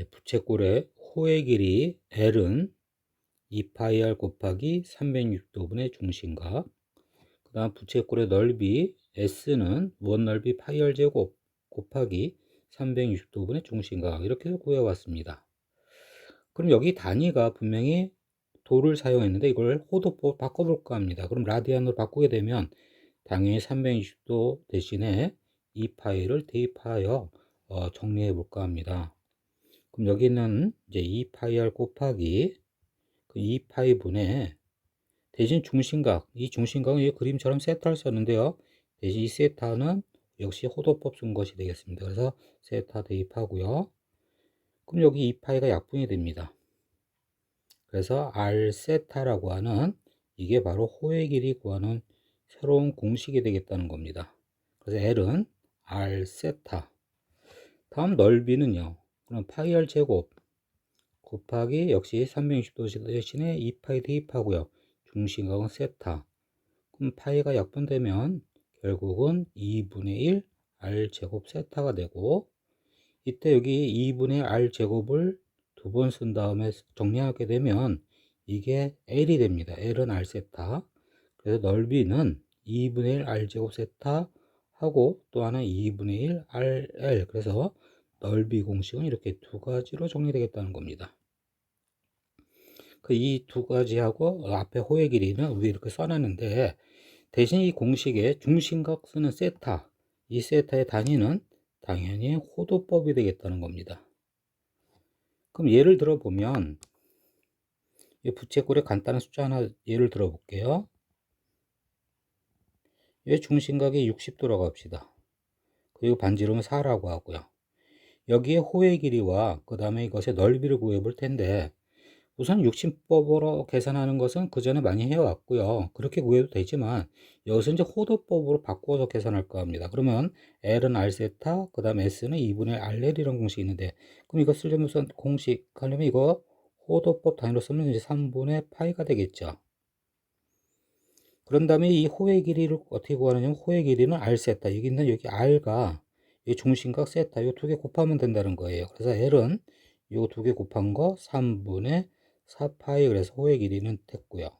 부채꼴의 호의 길이 L은 2파이 r 곱하기 360도분의 중심각, 그 다음 부채꼴의 넓이 S는 원넓이 파이 r 제곱 곱하기 360도분의 중심각, 이렇게 해서 구해왔습니다. 그럼 여기 단위가 분명히 도를 사용했는데 이걸 호도법 바꿔볼까 합니다. 그럼 라디안으로 바꾸게 되면 당연히 360도 대신에 2파이를 대입하여 정리해 볼까 합니다. 그럼 여기는 이제 2파이 r 곱하기 그 2파이 분의 대신 중심각, 이 중심각은 이 그림처럼 세타를 썼는데요. 대신 이 세타는 역시 호도법 쓴 것이 되겠습니다. 그래서 세타 대입하고요. 그럼 여기 2파이가 약분이 됩니다. 그래서 r 세타라고 하는 이게 바로 호의 길이 구하는 새로운 공식이 되겠다는 겁니다. 그래서 L은 r 세타. 다음 넓이는요. 그럼 파이 r 제곱 곱하기 역시 360도 대신에 2파이 대입하고요. 중심각은 세타. 그럼 파이가 약분되면 결국은 2분의 1 r 제곱 세타가 되고, 이때 여기 2분의 r 제곱을 두 번 쓴 다음에 정리하게 되면 이게 L이 됩니다. L은 r 세타. 그래서 넓이는 2분의 1 r 제곱 세타 하고 또 하나 2분의 1 rl. 그래서 넓이 공식은 이렇게 두 가지로 정리되겠다는 겁니다. 이 두 가지하고 앞에 호의 길이는 위에 이렇게 써놨는데, 대신 이 공식에 중심각 쓰는 세타, 이 세타의 단위는 당연히 호도법이 되겠다는 겁니다. 그럼 예를 들어 보면 이 부채꼴에 간단한 숫자 하나 예를 들어 볼게요. 이 중심각이 60도라고 합시다. 그리고 반지름은 4라고 하고요. 여기에 호의 길이와 그 다음에 이것의 넓이를 구해 볼 텐데, 우선 육신법으로 계산하는 것은 그 전에 많이 해왔고요. 그렇게 구해도 되지만 여기서 이제 호도법으로 바꿔서 계산할까 합니다. 그러면 L은 R 세타, 그 다음 S는 2분의 RL이라는 공식이 있는데, 그럼 이거 쓰려면 우선 공식 하려면 이거 호도법 단위로 쓰면 이제 3분의 파이가 되겠죠. 그런 다음에 이 호의 길이를 어떻게 구하느냐면, 호의 길이는 R 세타, 여기 있는 여기 R가 이 중심각 세타 이 두 개 곱하면 된다는 거예요. 그래서 L은 이 두 개 곱한 거 3분의 4파이, 그래서 호의 길이는 됐고요.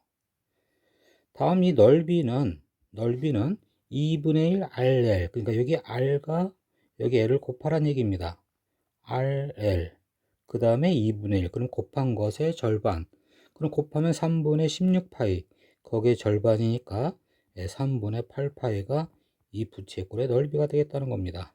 다음 이 넓이는 2분의 1 RL, 그러니까 여기 R가 여기 L을 곱하라는 얘기입니다. RL, 그 다음에 2분의 1, 그럼 곱한 것의 절반, 그럼 곱하면 3분의 16파이, 거기에 절반이니까 3분의 8파이가 이 부채꼴의 넓이가 되겠다는 겁니다.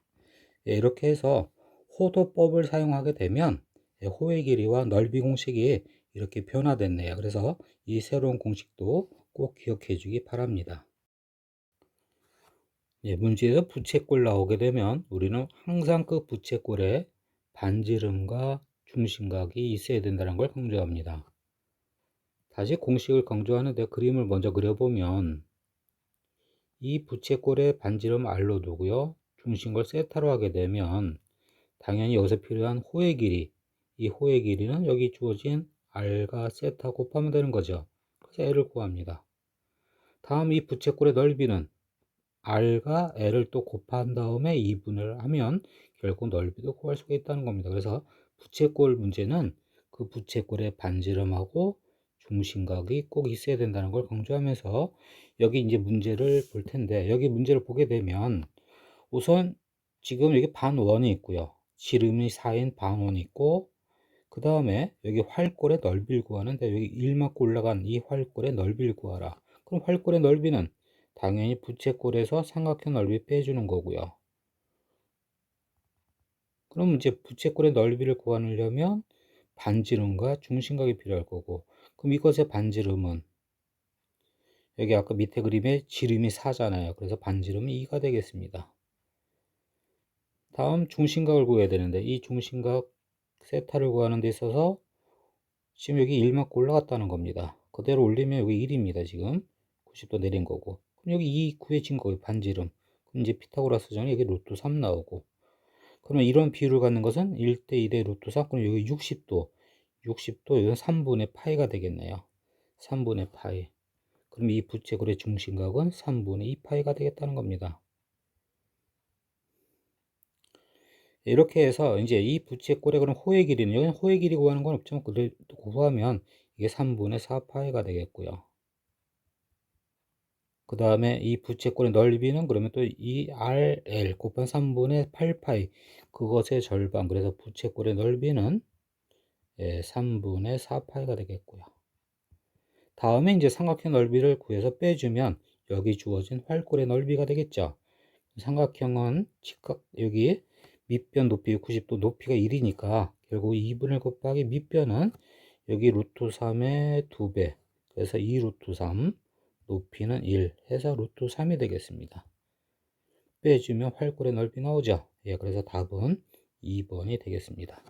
이렇게 해서 호도법을 사용하게 되면 호의 길이와 넓이 공식이 이렇게 변화됐네요. 그래서 이 새로운 공식도 꼭 기억해 주기 바랍니다. 문제에서 부채꼴 나오게 되면 우리는 항상 그 부채꼴에 반지름과 중심각이 있어야 된다는 걸 강조합니다. 다시 공식을 강조하는데 그림을 먼저 그려보면, 이 부채꼴의 반지름 R로 두고요. 중심걸 세타로 하게 되면 당연히 여기서 필요한 호의 길이, 이 호의 길이는 여기 주어진 R과 세타 곱하면 되는 거죠. 그래서 L을 구합니다. 다음 이 부채꼴의 넓이는 R과 L을 또 곱한 다음에 2분을 하면 결국 넓이도 구할 수가 있다는 겁니다. 그래서 부채꼴 문제는 그 부채꼴의 반지름하고 중심각이 꼭 있어야 된다는 걸 강조하면서 여기 이제 문제를 볼 텐데, 여기 문제를 보게 되면 우선 지금 여기 반원이 있고요. 지름이 4인 반원이 있고, 그 다음에 여기 활골의 넓이를 구하는데, 여기 1 맞고 올라간 이 활골의 넓이를 구하라. 그럼 활골의 넓이는 당연히 부채꼴에서 삼각형 넓이 빼주는 거고요. 그럼 이제 부채꼴의 넓이를 구하려면 반지름과 중심각이 필요할 거고, 그럼 이것의 반지름은 여기 아까 밑에 그림에 지름이 4잖아요. 그래서 반지름이 2가 되겠습니다. 다음 중심각을 구해야 되는데, 이 중심각 세타를 구하는 데 있어서 지금 여기 1 맞고 올라갔다는 겁니다. 그대로 올리면 여기 1입니다. 지금 90도 내린 거고, 그럼 여기 2 구해진 거예요. 반지름. 그럼 이제 피타고라스 정리 여기 루트 3 나오고, 그러면 이런 비율을 갖는 것은 1대 2대 루트 3, 그럼 여기 60도 이건 3분의 파이가 되겠네요. 3분의 파이. 그럼 이 부채꼴의 중심각은 3분의 2파이가 되겠다는 겁니다. 이렇게 해서 이제 이 부채꼴의 그럼 호의 길이는, 여기는 호의 길이 구하는 건 없지만 그래도 구하면 이게 3분의 4파이가 되겠고요. 그 다음에 이 부채꼴의 넓이는 그러면 또 이 RL 곱한 3분의 8파이, 그것의 절반, 그래서 부채꼴의 넓이는 3분의 4파이가 되겠고요. 다음에 이제 삼각형 넓이를 구해서 빼주면 여기 주어진 활꼴의 넓이가 되겠죠. 삼각형은 직각, 여기 밑변 높이 90도, 높이가 1이니까 결국 2분의 1 곱하기 밑변은 여기 루트 3의 2배, 그래서 2 루트 3, 높이는 1 해서 루트 3이 되겠습니다. 빼주면 활꼴의 넓이 나오죠. 예, 그래서 답은 2번이 되겠습니다.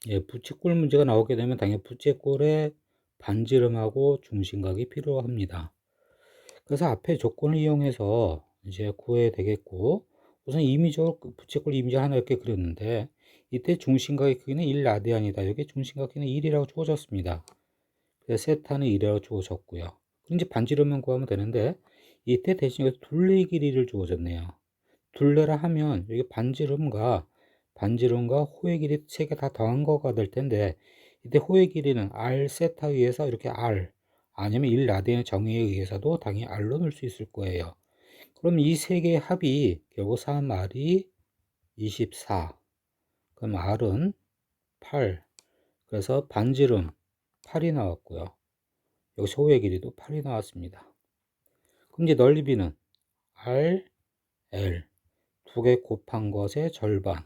예, 부채꼴 문제가 나오게 되면 당연히 부채꼴의 반지름하고 중심각이 필요합니다. 그래서 앞에 조건을 이용해서 이제 구해야 되겠고, 우선 임의적으로 부채꼴 이미지 하나 이렇게 그렸는데, 이때 중심각의 크기는 1라디안이다. 여기 중심각 크기는 1이라고 주어졌습니다. 그래서 세타는 1이라고 주어졌고요. 그럼 이제 반지름만 구하면 되는데, 이때 대신 여기서 둘레의 길이를 주어졌네요. 둘레라 하면 여기 반지름과 호의 길이 세 개 다 더한 거가 될 텐데, 이때 호의 길이는 r 세타 위에서 이렇게 r, 아니면 1라디안의 정의에 의해서도 당연히 r로 넣을 수 있을 거예요. 그럼 이 세 개의 합이 결국 3r이 24, 그럼 r은 8, 그래서 반지름 8이 나왔고요. 여기서 호의 길이도 8이 나왔습니다. 그럼 이제 넓이는 r, l 두 개 곱한 것의 절반,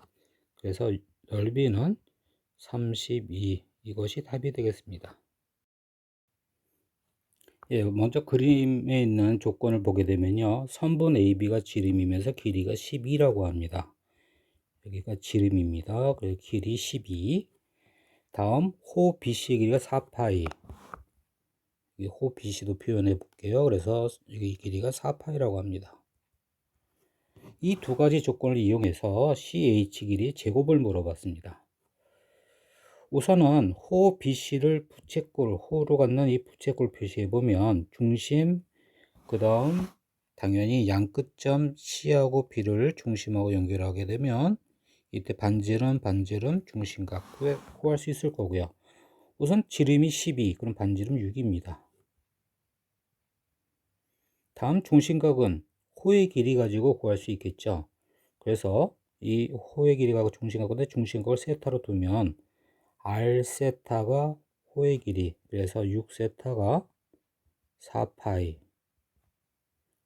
그래서 넓이는 32, 이것이 답이 되겠습니다. 예, 먼저 그림에 있는 조건을 보게 되면요, 선분 AB가 지름이면서 길이가 12라고 합니다. 여기가 지름입니다. 그리고 길이 12. 다음 호 BC의 길이가 4파이. 호 BC도 표현해 볼게요. 그래서 여기 길이가 4파이라고 합니다. 이 두 가지 조건을 이용해서 CH 길이의 제곱을 물어봤습니다. 우선은 호 BC를 부채꼴, 호로 갖는 이 부채꼴 표시해 보면 중심, 그 다음 당연히 양끝점 C하고 B를 중심하고 연결하게 되면 이때 반지름, 중심각 구할 수 있을 거고요. 우선 지름이 12, 그럼 반지름 6입니다. 다음 중심각은 호의 길이 가지고 구할 수 있겠죠. 그래서 이 호의 길이가 중심각인데 중심각을 세타로 두면 r 세타가 호의 길이, 그래서 6 세타가 4파이,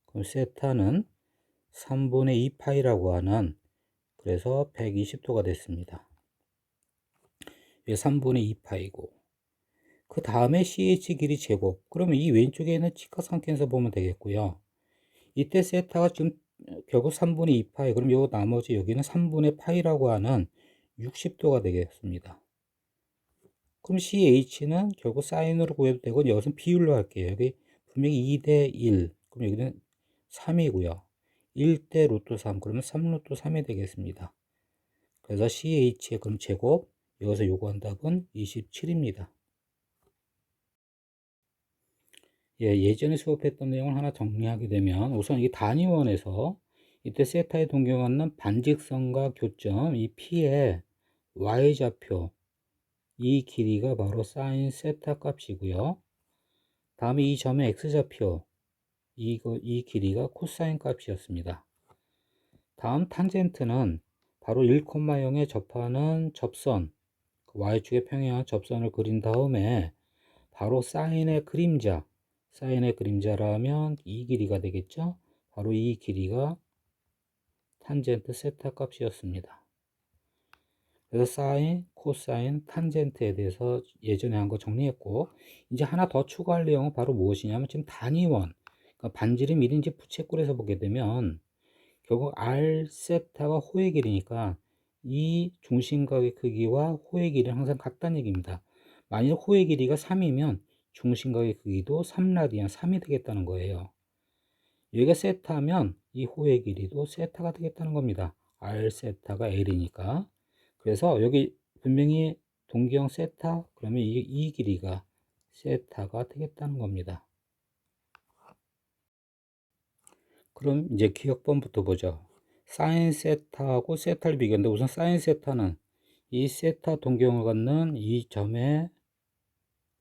그럼 세타는 3분의 2파이라고 하는, 그래서 120도가 됐습니다. 이게 3분의 2파이고, 그 다음에 CH 길이 제곱, 그러면 이 왼쪽에 있는 직각삼각형에서 보면 되겠고요. 이때 세타가 지금 결국 3분의 2파이, 그럼 요 나머지 여기는 3분의 파이라고 하는 60도가 되겠습니다. 그럼 CH는 결국 사인으로 구해도 되고, 여기서 비율로 할게요. 여기 분명히 2대 1, 그럼 여기는 3이고요. 1대 루트 3, 그러면 3 루트 3이 되겠습니다. 그래서 CH의 그럼 제곱, 여기서 요구한 답은 27입니다. 예, 예전에 수업했던 내용을 하나 정리하게 되면, 우선 이 단위원에서 이때 세타에 동경하는 반직선과 교점, 이 P의 Y좌표, 이 길이가 바로 사인 세타 값이고요. 다음에 이 점의 X좌표, 이 길이가 코사인 값이었습니다. 다음 탄젠트는 바로 1,0에 접하는 접선, Y축의 평행한 접선을 그린 다음에 바로 사인의 그림자라면 이 길이가 되겠죠. 바로 이 길이가 탄젠트 세타 값이었습니다. 그래서 사인, 코사인, 탄젠트에 대해서 예전에 한 거 정리했고, 이제 하나 더 추가할 내용은 바로 무엇이냐면 지금 단위원, 그러니까 반지름 1인치 부채꼴에서 보게 되면 결국 r 세타가 호의 길이니까 이 중심각의 크기와 호의 길이는 항상 같다는 얘기입니다. 만일 호의 길이가 3이면 중심각의 크기도 3라디안 3이 되겠다는 거예요. 여기가 세타면 이 호의 길이도 세타가 되겠다는 겁니다. r 세타가 l이니까. 그래서 여기 분명히 동기형 세타, 그러면 이 길이가 세타가 되겠다는 겁니다. 그럼 이제 기억법부터 보죠. 사인 세타하고 세타를 비교했는데 우선 사인 세타는 이 세타 동경을 갖는 이 점의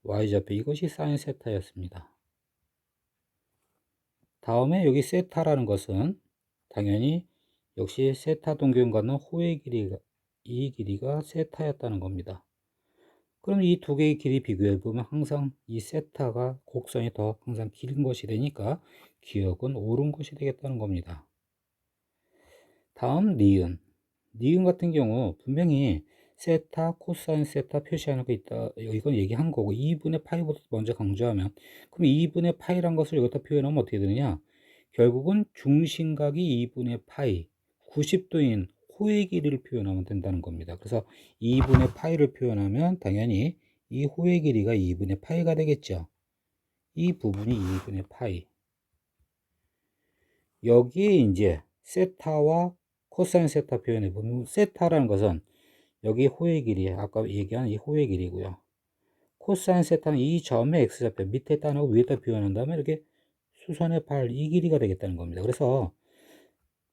y좌표 이것이 사인 세타였습니다. 다음에 여기 세타라는 것은 당연히 역시 세타 동경을 갖는 호의 길이가 이 길이가 세타였다는 겁니다. 그럼 이 두 개의 길이 비교해 보면 항상 이 세타가 곡선이 더 항상 긴 것이 되니까 기억은 옳은 것이 되겠다는 겁니다. 다음 니은 같은 경우 분명히 세타, 코사인 세타 표시하는 거 있다. 이건 얘기한 거고 2분의 파이부터 먼저 강조하면 그럼 2분의 파이란 것을 여기다 표현하면 어떻게 되느냐? 결국은 중심각이 2분의 파이 90도인 호의 길이를 표현하면 된다는 겁니다. 그래서 2분의 파이를 표현하면 당연히 이 호의 길이가 2분의 파이가 되겠죠. 이 부분이 2분의 파이. 여기에 이제 세타와 코사인 세타 표현해 보면 세타라는 것은 여기 호의 길이 아까 얘기한 이 호의 길이고요. 코사인 세타는 이 점의 x좌표 밑에 따놓고 위에다 표현한다면 이렇게 수선의 8 이 길이가 되겠다는 겁니다. 그래서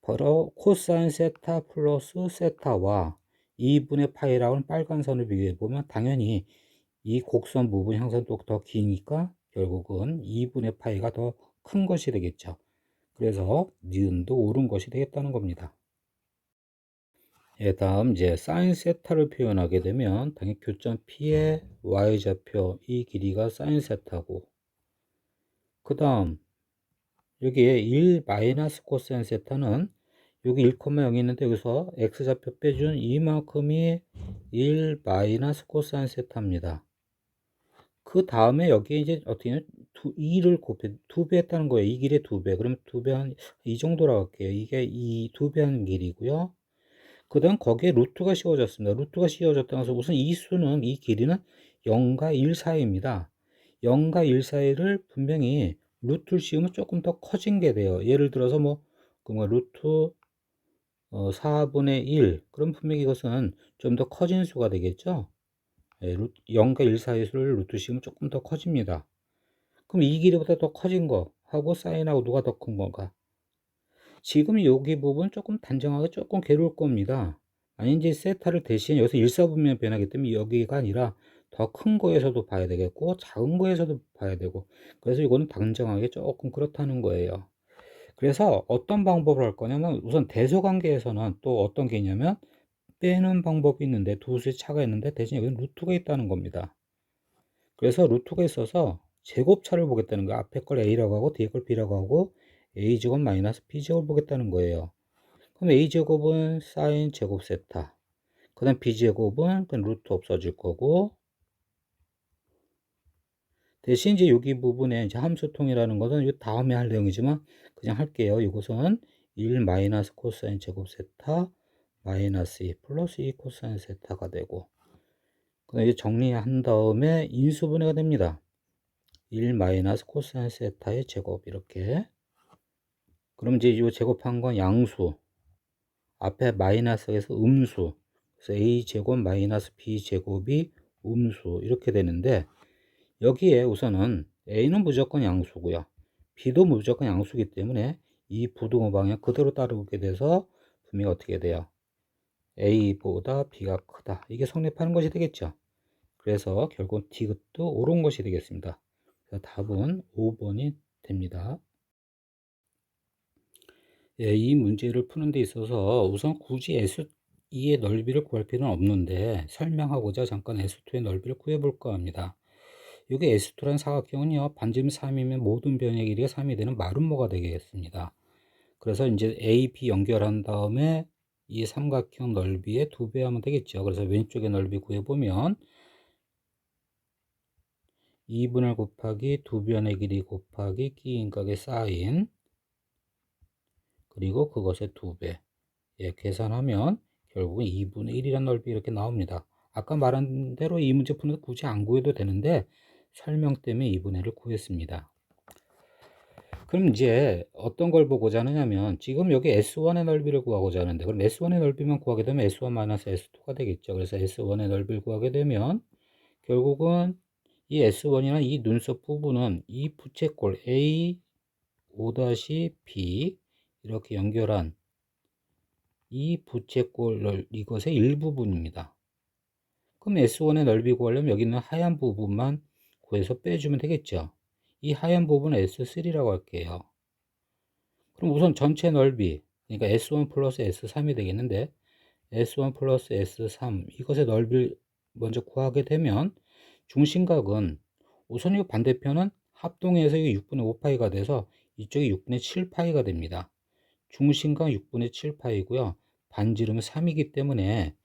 바로 코사인 세타 플러스 세타와 2분의 파이라고 하는 빨간 선을 비교해 보면 당연히 이 곡선 부분 형상도 더 기니까 결국은 2분의 파이가 더 큰 것이 되겠죠. 그래서 니은도 옳은 것이 되겠다는 겁니다. 예, 다음 이제 사인 세타를 표현하게 되면 당연히 교점 P의 y좌표 이 길이가 사인 세타고 그 다음 여기에 1 마이너스 코사인 세타는 여기 1,0이 있는데 여기서 x좌표 빼준 이만큼이 1 마이너스 코사인 세타입니다. 그 다음에 여기에 이제 어떻게 2를 곱해 2배 했다는 거예요. 이 길의 2배. 그럼 2배 한 이 정도라고 할게요. 이게 이 2배 하는 길이고요. 그 다음 거기에 루트가 씌워졌습니다. 루트가 씌워졌다는 것은 우선 이 수는 이 길이는 0과 1 사이입니다. 0과 1 사이를 분명히 루트를 씌우면 조금 더 커진 게 돼요. 예를 들어서 뭐 루트 4분의 1 그럼 분명히 이것은 좀 더 커진 수가 되겠죠. 0과 1 사이 수를 루트 씌우면 조금 더 커집니다. 그럼 이 길이보다 더 커진 거 하고 사인하고 누가 더 큰 건가? 지금 여기 부분 조금 단정하기 조금 괴로울 겁니다. 아니 이제 세타를 대신 여기서 일사분면 변하기 때문에 여기가 아니라 더 큰 거에서도 봐야 되겠고 작은 거에서도 봐야 되고 그래서 이거는 단정하기 조금 그렇다는 거예요. 그래서 어떤 방법을 할 거냐면 우선 대소관계에서는 또 어떤 게 있냐면 빼는 방법이 있는데 두 수의 차가 있는데 대신 여기는 루트가 있다는 겁니다. 그래서 루트가 있어서 제곱차를 보겠다는 거예요. 앞에 걸 A라고 하고 뒤에 걸 B라고 하고 A제곱 마이너스 B제곱을 보겠다는 거예요. 그럼 A제곱은 사인 제곱 세타. 그 다음 B제곱은 그냥 루트 없어질 거고 대신 이제 여기 부분에 이제 함수통이라는 것은 이 다음에 할 내용이지만 그냥 할게요. 이것은 1 마이너스 코사인 제곱 세타 마이너스 2 플러스 2 코사인 세타가 되고 그 다음에 정리한 다음에 인수분해가 됩니다. 1 마이너스 코사인 세타의 제곱 이렇게 그럼 이제 이 제곱한 건 양수 앞에 마이너스에서 음수 그래서 a제곱 마이너스 b제곱이 음수 이렇게 되는데 여기에 우선은 a는 무조건 양수고요 b도 무조건 양수이기 때문에 이 부등호 방향 그대로 따르게 돼서 분명히 어떻게 돼요 a보다 b가 크다 이게 성립하는 것이 되겠죠 그래서 결국 D도 옳은 것이 되겠습니다 그래서 답은 5번이 됩니다 예, 이 문제를 푸는 데 있어서 우선 굳이 S2의 넓이를 구할 필요는 없는데 설명하고자 잠깐 S2의 넓이를 구해볼까 합니다. 여기 S2란 사각형은요, 반지름 3이면 모든 변의 길이가 3이 되는 마름모가 되겠습니다. 그래서 이제 A, B 연결한 다음에 이 삼각형 넓이의 2배 하면 되겠죠. 그래서 왼쪽의 넓이 구해보면 2분의 곱하기 2변의 길이 곱하기 끼인각의 사인 그리고 그것의 2배 예, 계산하면 결국은 2분의 1이라는 넓이 이렇게 나옵니다. 아까 말한 대로 이 문제 푸는데 굳이 안 구해도 되는데 설명 때문에 2분의 1을 구했습니다. 그럼 이제 어떤 걸 보고자 하느냐면 지금 여기 S1의 넓이를 구하고자 하는데 그럼 S1의 넓이만 구하게 되면 S1-S2가 되겠죠. 그래서 S1의 넓이를 구하게 되면 결국은 이 S1이나 이 눈썹 부분은 이 부채꼴 A, O-B 이렇게 연결한 이 부채꼴 이것의 일부분입니다. 그럼 S1의 넓이 구하려면 여기 있는 하얀 부분만 구해서 빼주면 되겠죠. 이 하얀 부분은 S3라고 할게요. 그럼 우선 전체 넓이, 그러니까 S1 플러스 S3이 되겠는데, S1 플러스 S3 이것의 넓이를 먼저 구하게 되면 중심각은 우선 이 반대편은 합동해서 이게 6분의 5파이가 돼서 이쪽이 6분의 7파이가 됩니다. 중심각 6분의 7파이고요. 반지름은 3이기 때문에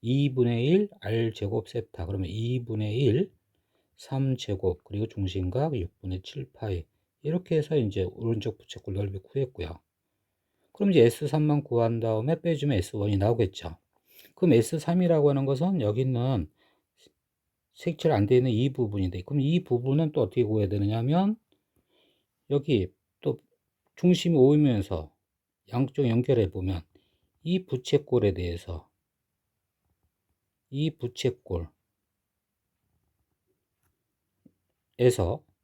2분의 1 R제곱 세타, 그러면 2분의 1 3제곱, 그리고 중심각 6분의 7파이. 이렇게 해서 이제 오른쪽 부채꼴 넓이 구했고요. 그럼 이제 S3만 구한 다음에 빼주면 S1이 나오겠죠. 그럼 S3이라고 하는 것은 여기 있는 색칠 안 되어 있는 이 부분인데, 그럼 이 부분은 또 어떻게 구해야 되느냐 하면, 여기 또 중심이 5이면서 양쪽 연결해 보면 이 부채꼴에 대해서, 이 부채꼴에서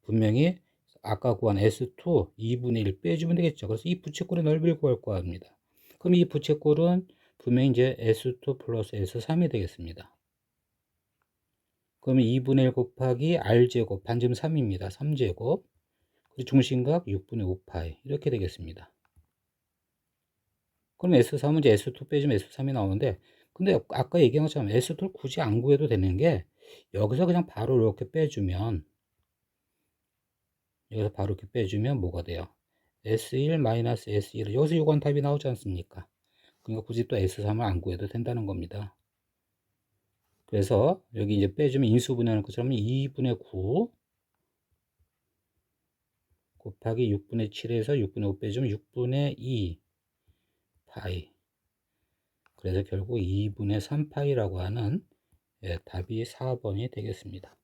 분명히 아까 구한 S2 2분의 1 빼주면 되겠죠. 그래서 이 부채꼴의 넓이를 구할 거 합니다. 그럼 이 부채꼴은 분명히 이제 S2 플러스 S3이 되겠습니다. 그러면 2분의 1 곱하기 R제곱, 반지름 3입니다. 3제곱. 그리고 중심각 6분의 5파이. 이렇게 되겠습니다. 그럼 S3은 이제 S2 빼주면 S3이 나오는데, 근데 아까 얘기한 것처럼 S2를 굳이 안 구해도 되는 게, 여기서 그냥 바로 이렇게 빼주면, 여기서 바로 이렇게 빼주면 뭐가 돼요? S1 마이너스 S1. 여기서 요구한 답이 나오지 않습니까? 그러니까 굳이 또 S3을 안 구해도 된다는 겁니다. 그래서 여기 이제 빼주면 인수분해하는 것처럼 2분의 9 곱하기 6분의 7에서 6분의 5 빼주면 6분의 2 파이. 그래서 결국 2분의 3파이라고 하는 답이 4번이 되겠습니다.